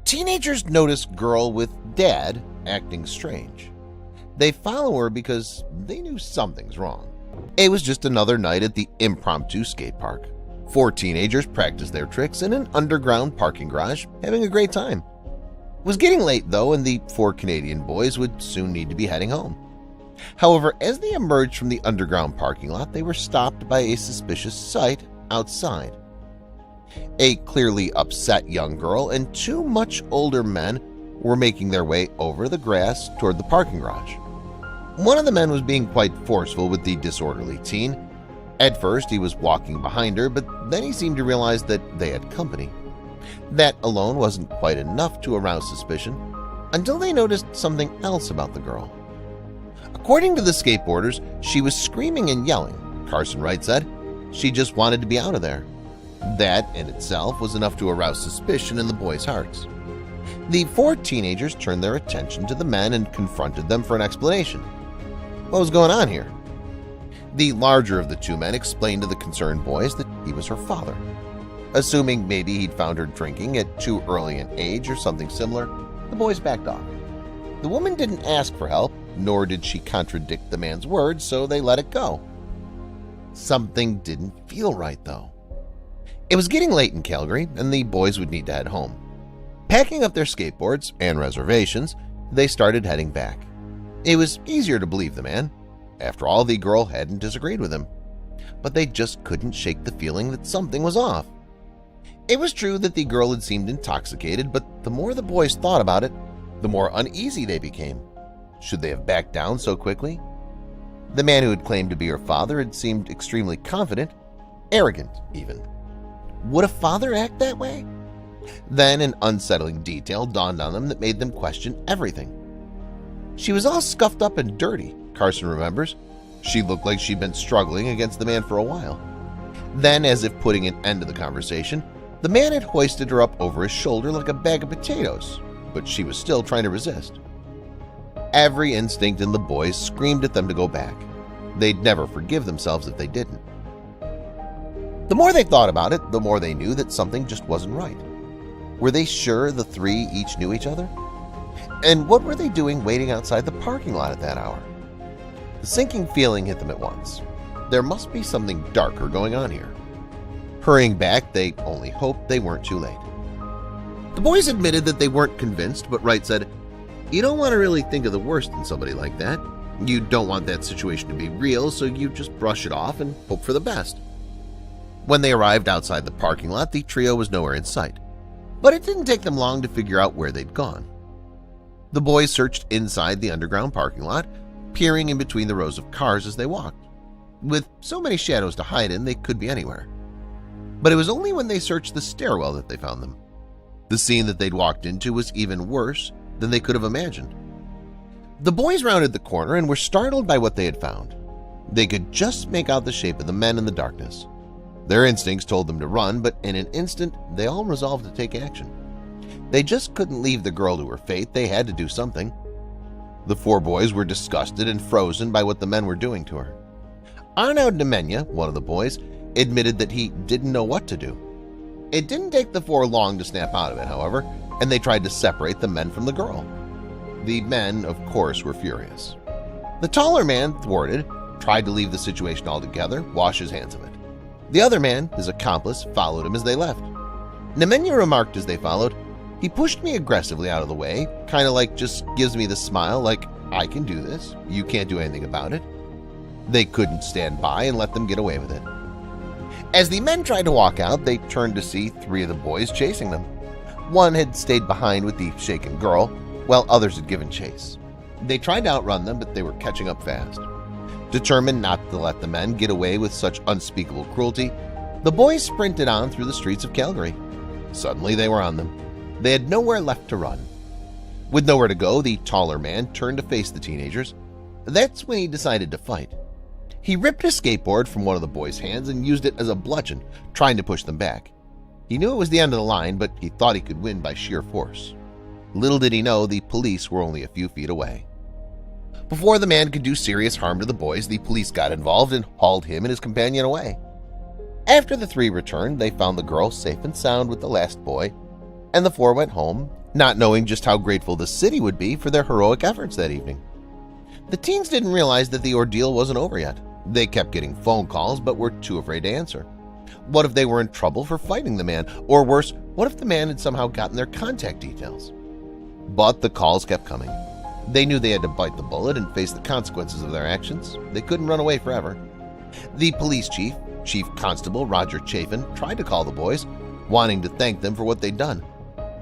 Teenagers notice girl with dad acting strange. They follow her because they knew something's wrong. It was just another night at the impromptu skate park. 4 teenagers practiced their tricks in an underground parking garage, having a great time. It was getting late though, and the 4 Canadian boys would soon need to be heading home. However, as they emerged from the underground parking lot, they were stopped by a suspicious sight outside. A clearly upset young girl and 2 much older men were making their way over the grass toward the parking garage. One of the men was being quite forceful with the disorderly teen. At first, he was walking behind her, but then he seemed to realize that they had company. That alone wasn't quite enough to arouse suspicion until they noticed something else about the girl. According to the skateboarders, she was screaming and yelling. Carson Wright said she just wanted to be out of there. That in itself was enough to arouse suspicion in the boys' hearts. The 4 teenagers turned their attention to the men and confronted them for an explanation. What was going on here? The larger of the 2 men explained to the concerned boys that he was her father. Assuming maybe he'd found her drinking at too early an age or something similar, the boys backed off. The woman didn't ask for help, nor did she contradict the man's words, so they let it go. Something didn't feel right, though. It was getting late in Calgary, and the boys would need to head home. Packing up their skateboards and reservations, they started heading back. It was easier to believe the man. After all, the girl hadn't disagreed with him. But they just couldn't shake the feeling that something was off. It was true that the girl had seemed intoxicated, but the more the boys thought about it, the more uneasy they became. Should they have backed down so quickly? The man who had claimed to be her father had seemed extremely confident, arrogant even. Would a father act that way? Then an unsettling detail dawned on them that made them question everything. She was all scuffed up and dirty, Carson remembers. She looked like she'd been struggling against the man for a while. Then, as if putting an end to the conversation, the man had hoisted her up over his shoulder like a bag of potatoes, but she was still trying to resist. Every instinct in the boys screamed at them to go back. They'd never forgive themselves if they didn't. The more they thought about it, the more they knew that something just wasn't right. Were they sure the 3 each knew each other? And what were they doing waiting outside the parking lot at that hour? The sinking feeling hit them at once. There must be something darker going on here. Hurrying back, they only hoped they weren't too late. The boys admitted that they weren't convinced, but Wright said, "You don't want to really think of the worst in somebody like that. You don't want that situation to be real, so you just brush it off and hope for the best." When they arrived outside the parking lot, the trio was nowhere in sight. But it didn't take them long to figure out where they'd gone. The boys searched inside the underground parking lot, peering in between the rows of cars as they walked. With so many shadows to hide in, they could be anywhere. But it was only when they searched the stairwell that they found them. The scene that they'd walked into was even worse than they could have imagined. The boys rounded the corner and were startled by what they had found. They could just make out the shape of the men in the darkness. Their instincts told them to run, but in an instant, they all resolved to take action. They just couldn't leave the girl to her fate. They had to do something. The 4 boys were disgusted and frozen by what the men were doing to her. Arnaud Nemenya, one of the boys, admitted that he didn't know what to do. It didn't take the 4 long to snap out of it, however, and they tried to separate the men from the girl. The men, of course, were furious. The taller man, thwarted, tried to leave the situation altogether, wash his hands of it. The other man, his accomplice, followed him as they left. Nemenya remarked as they followed, "He pushed me aggressively out of the way, kind of like just gives me the smile like, I can do this, you can't do anything about it." They couldn't stand by and let them get away with it. As the men tried to walk out, they turned to see 3 of the boys chasing them. One had stayed behind with the shaken girl, while others had given chase. They tried to outrun them, but they were catching up fast. Determined not to let the men get away with such unspeakable cruelty, the boys sprinted on through the streets of Calgary. Suddenly they were on them. They had nowhere left to run. With nowhere to go, the taller man turned to face the teenagers. That's when he decided to fight. He ripped a skateboard from one of the boys' hands and used it as a bludgeon, trying to push them back. He knew it was the end of the line, but he thought he could win by sheer force. Little did he know the police were only a few feet away. Before the man could do serious harm to the boys, the police got involved and hauled him and his companion away. After the 3 returned, they found the girl safe and sound with the last boy, and the 4 went home, not knowing just how grateful the city would be for their heroic efforts that evening. The teens didn't realize that the ordeal wasn't over yet. They kept getting phone calls but were too afraid to answer. What if they were in trouble for fighting the man? Or worse, what if the man had somehow gotten their contact details? But the calls kept coming. They knew they had to bite the bullet and face the consequences of their actions. They couldn't run away forever. The police chief, Chief Constable Roger Chafin, tried to call the boys, wanting to thank them for what they'd done.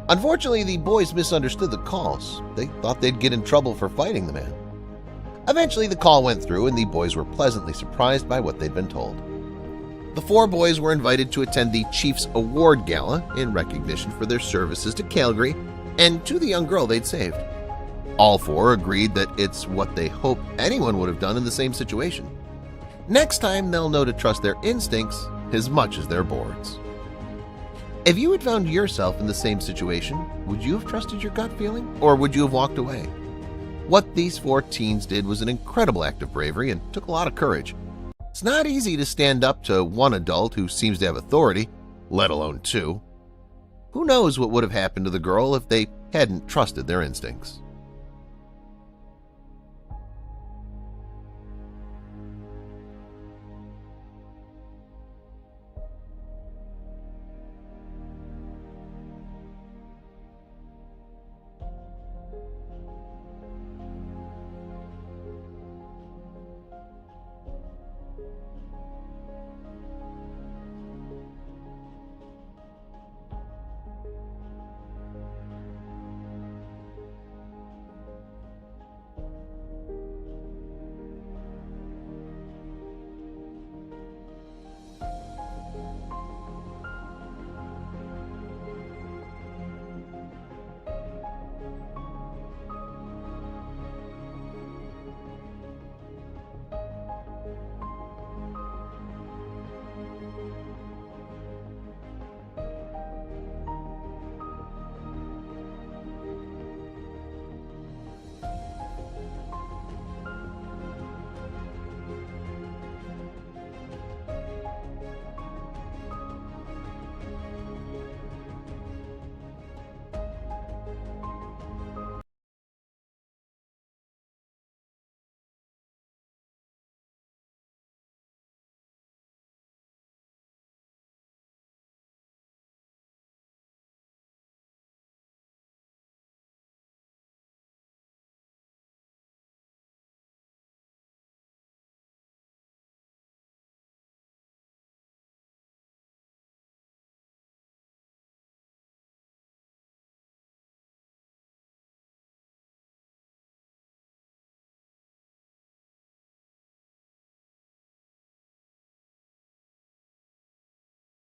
Unfortunately, the boys misunderstood the calls. They thought they'd get in trouble for fighting the man. Eventually, the call went through and the boys were pleasantly surprised by what they'd been told. The 4 boys were invited to attend the Chief's Award Gala in recognition for their services to Calgary and to the young girl they'd saved. All 4 agreed that it's what they hope anyone would have done in the same situation. Next time, they'll know to trust their instincts as much as their boards. If you had found yourself in the same situation, would you have trusted your gut feeling, or would you have walked away? What these 4 teens did was an incredible act of bravery and took a lot of courage. It's not easy to stand up to one adult who seems to have authority, let alone 2. Who knows what would have happened to the girl if they hadn't trusted their instincts?